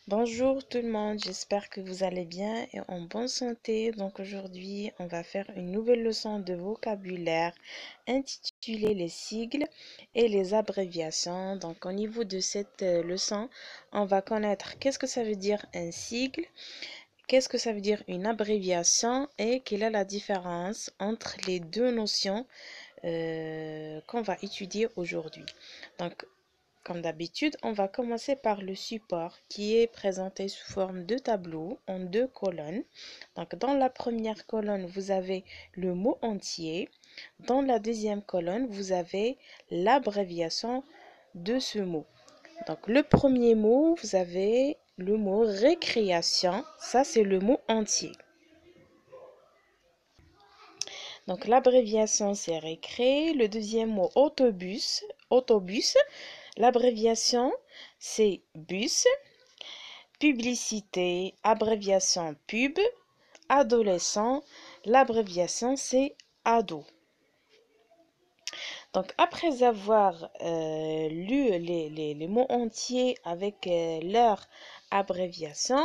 Bonjour tout le monde, j'espère que vous allez bien et en bonne santé. Donc aujourd'hui, on va faire une nouvelle leçon de vocabulaire intitulée les sigles et les abréviations. Donc au niveau de cette leçon, on va connaître qu'est-ce que ça veut dire un sigle, qu'est-ce que ça veut dire une abréviation et quelle est la différence entre les deux notions qu'on va étudier aujourd'hui. Donc comme d'habitude, on va commencer par le support qui est présenté sous forme de tableau en deux colonnes. Donc, dans la première colonne, vous avez le mot entier. Dans la deuxième colonne, vous avez l'abréviation de ce mot. Donc, le premier mot, vous avez le mot récréation. Ça, c'est le mot entier. Donc, l'abréviation, c'est récré. Le deuxième mot, autobus. Autobus. L'abréviation, c'est bus. Publicité, abréviation pub. Adolescent, l'abréviation, c'est ado. Donc, après avoir lu les mots entiers avec leur abréviation,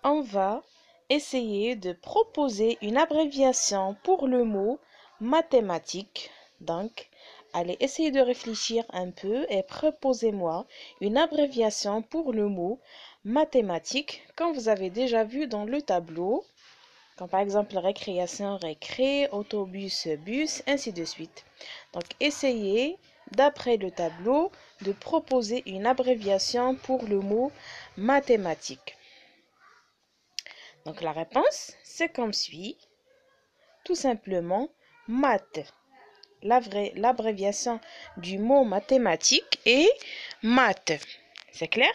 on va essayer de proposer une abréviation pour le mot mathématique. Donc, allez essayer de réfléchir un peu et proposez-moi une abréviation pour le mot mathématique comme vous avez déjà vu dans le tableau, comme par exemple récréation, récré, autobus, bus, ainsi de suite. Donc, essayez d'après le tableau de proposer une abréviation pour le mot mathématique. Donc la réponse, c'est comme suit. Tout simplement, maths. L'abréviation du mot mathématique est maths. C'est clair?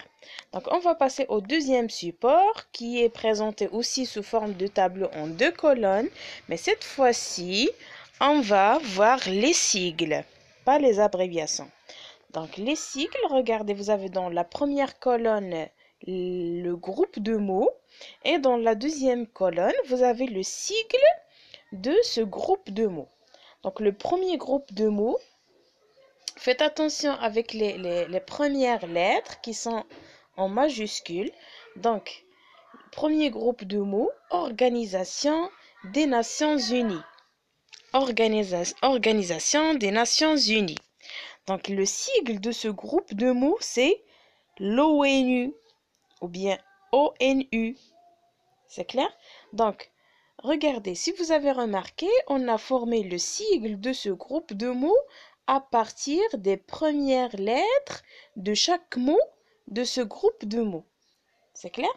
Donc on va passer au deuxième support qui est présenté aussi sous forme de tableau en deux colonnes. Mais cette fois-ci, on va voir les sigles, pas les abréviations. Donc les sigles, regardez, vous avez dans la première colonne le groupe de mots et dans la deuxième colonne, vous avez le sigle de ce groupe de mots. Donc le premier groupe de mots, faites attention avec les premières lettres qui sont en majuscule. Donc, premier groupe de mots, Organisation des Nations Unies. Organisation des Nations Unies. Donc, le sigle de ce groupe de mots, c'est l'ONU ou bien ONU. C'est clair? Donc, regardez, si vous avez remarqué, on a formé le sigle de ce groupe de mots à partir des premières lettres de chaque mot de ce groupe de mots. C'est clair?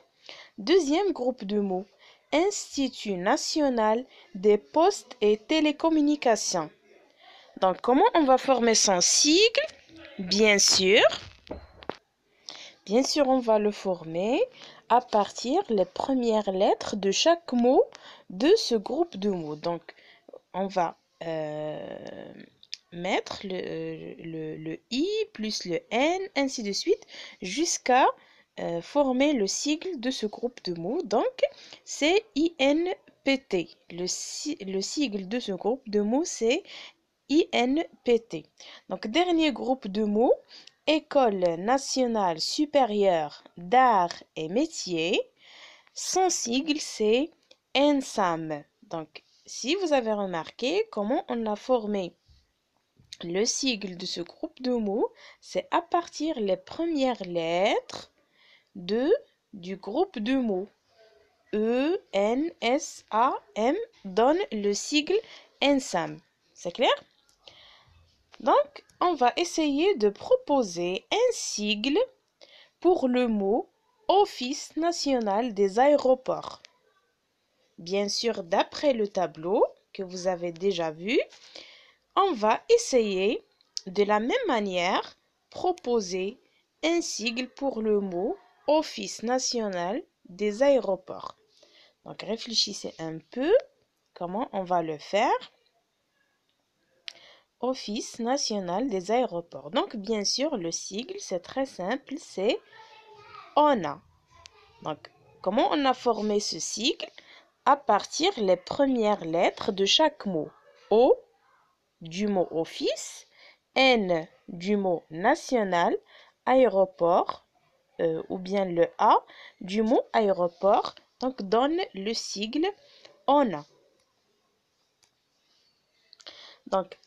Deuxième groupe de mots, Institut national des postes et télécommunications. Donc, comment on va former son sigle? Bien sûr, on va le former à partir des premières lettres de chaque mot de ce groupe de mots. Donc, on va mettre le I plus le N, ainsi de suite, jusqu'à former le sigle de ce groupe de mots. Donc, c'est INPT. Le sigle de ce groupe de mots, c'est INPT. Donc, dernier groupe de mots, École nationale supérieure d'art et métiers. Son sigle, c'est ENSAM. Donc, si vous avez remarqué comment on a formé le sigle de ce groupe de mots, c'est à partir des premières lettres du groupe de mots. E, N, S, A, M donne le sigle ENSAM. C'est clair? Donc, on va essayer de proposer un sigle pour le mot Office national des aéroports. Bien sûr, d'après le tableau que vous avez déjà vu, on va essayer de la même manière proposer un sigle pour le mot Office national des aéroports. Donc, réfléchissez un peu comment on va le faire. Office national des aéroports. Donc, bien sûr, le sigle, c'est très simple, c'est ONA. Donc, comment on a formé ce sigle? À partir des premières lettres de chaque mot. O du mot office, N du mot national, aéroport, ou bien le A du mot aéroport, donc donne le sigle ONA. Donc,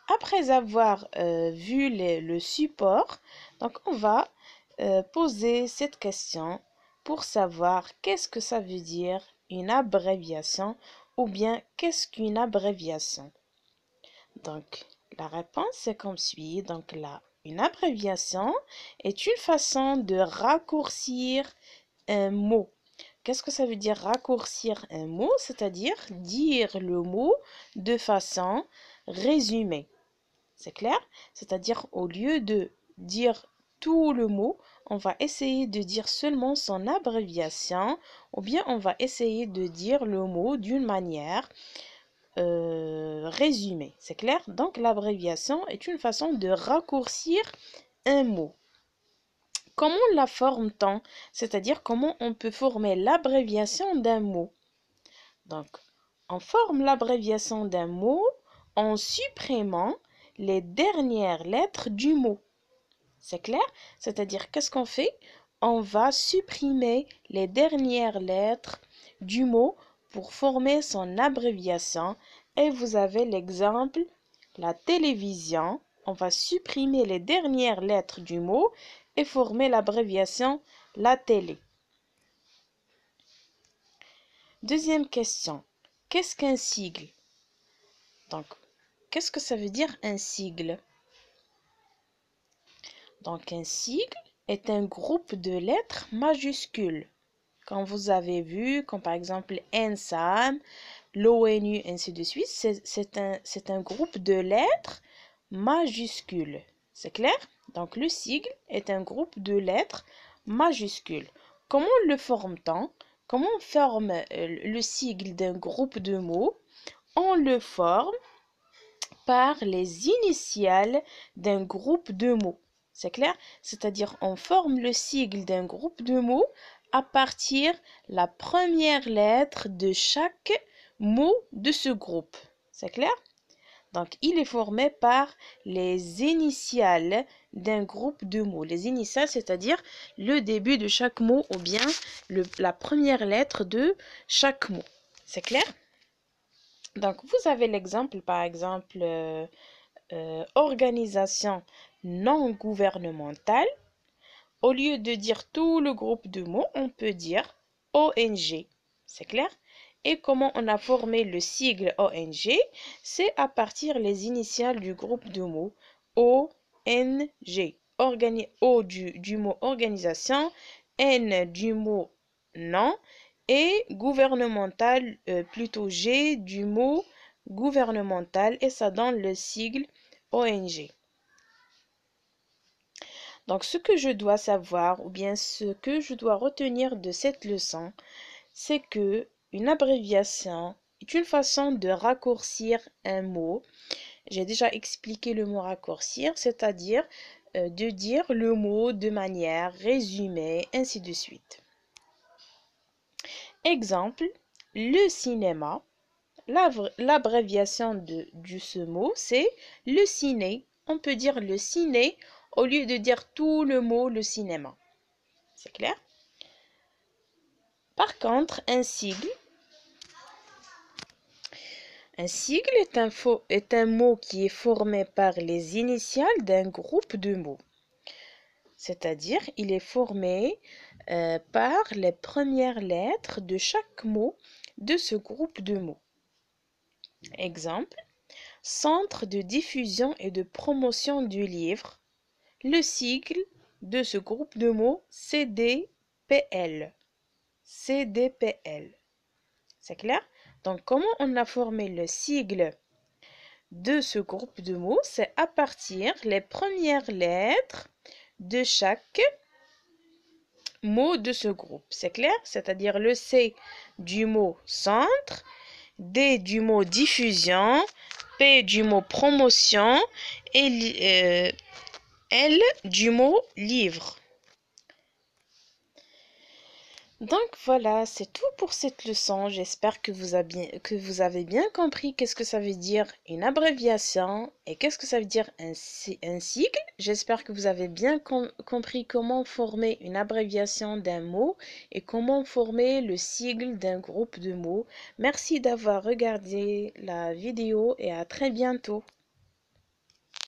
après avoir vu le support, donc on va poser cette question pour savoir qu'est-ce que ça veut dire une abréviation ou bien qu'est-ce qu'une abréviation. Donc, la réponse est comme suit. Donc là, une abréviation est une façon de raccourcir un mot. Qu'est-ce que ça veut dire raccourcir un mot? C'est-à-dire dire le mot de façon résumée. C'est clair? C'est-à-dire au lieu de dire tout le mot, on va essayer de dire seulement son abréviation ou bien on va essayer de dire le mot d'une manière résumée. C'est clair? Donc l'abréviation est une façon de raccourcir un mot. Comment la forme-t-on? C'est-à-dire comment on peut former l'abréviation d'un mot. Donc, on forme l'abréviation d'un mot en supprimant les dernières lettres du mot. C'est clair? C'est-à-dire, qu'est-ce qu'on fait? On va supprimer les dernières lettres du mot pour former son abréviation. Et vous avez l'exemple, la télévision. On va supprimer les dernières lettres du mot et former l'abréviation la télé. Deuxième question. Qu'est-ce qu'un sigle? Donc, qu'est-ce que ça veut dire un sigle? Donc, un sigle est un groupe de lettres majuscules. Comme vous avez vu, comme par exemple NSAM, l'ONU, ainsi de suite, c'est un groupe de lettres majuscules. C'est clair? Donc, le sigle est un groupe de lettres majuscules. Comment le forme-t-on? Comment on forme le sigle d'un groupe de mots? On le forme par les initiales d'un groupe de mots. C'est clair? C'est-à-dire on forme le sigle d'un groupe de mots à partir de la première lettre de chaque mot de ce groupe. C'est clair? Donc, il est formé par les initiales d'un groupe de mots. Les initiales, c'est-à-dire le début de chaque mot ou bien la première lettre de chaque mot. C'est clair? Donc, vous avez l'exemple, par exemple, organisation non gouvernementale. Au lieu de dire tout le groupe de mots, on peut dire ONG. C'est clair? Et comment on a formé le sigle ONG? C'est à partir les initiales du groupe de mots ONG. O du mot organisation, N du mot non et gouvernemental, plutôt G du mot gouvernemental et ça donne le sigle ONG. Donc, ce que je dois savoir ou bien ce que je dois retenir de cette leçon, c'est que une abréviation est une façon de raccourcir un mot. J'ai déjà expliqué le mot raccourcir, c'est-à-dire de dire le mot de manière résumée, ainsi de suite. Exemple, le cinéma. L'abréviation de ce mot, c'est le ciné. On peut dire le ciné au lieu de dire tout le mot le cinéma. C'est clair? Par contre, un sigle est un mot qui est formé par les initiales d'un groupe de mots. C'est-à-dire, il est formé par les premières lettres de chaque mot de ce groupe de mots. Exemple, Centre de diffusion et de promotion du livre. Le sigle de ce groupe de mots, CDPL. CDPL. C'est clair? Donc, comment on a formé le sigle de ce groupe de mots? C'est à partir des premières lettres de chaque mot de ce groupe. C'est clair? C'est-à-dire le C du mot centre, D du mot diffusion, P du mot promotion et L du mot livre. Donc voilà, c'est tout pour cette leçon. J'espère que vous avez bien compris qu'est-ce que ça veut dire une abréviation et qu'est-ce que ça veut dire un sigle. J'espère que vous avez bien compris comment former une abréviation d'un mot et comment former le sigle d'un groupe de mots. Merci d'avoir regardé la vidéo et à très bientôt.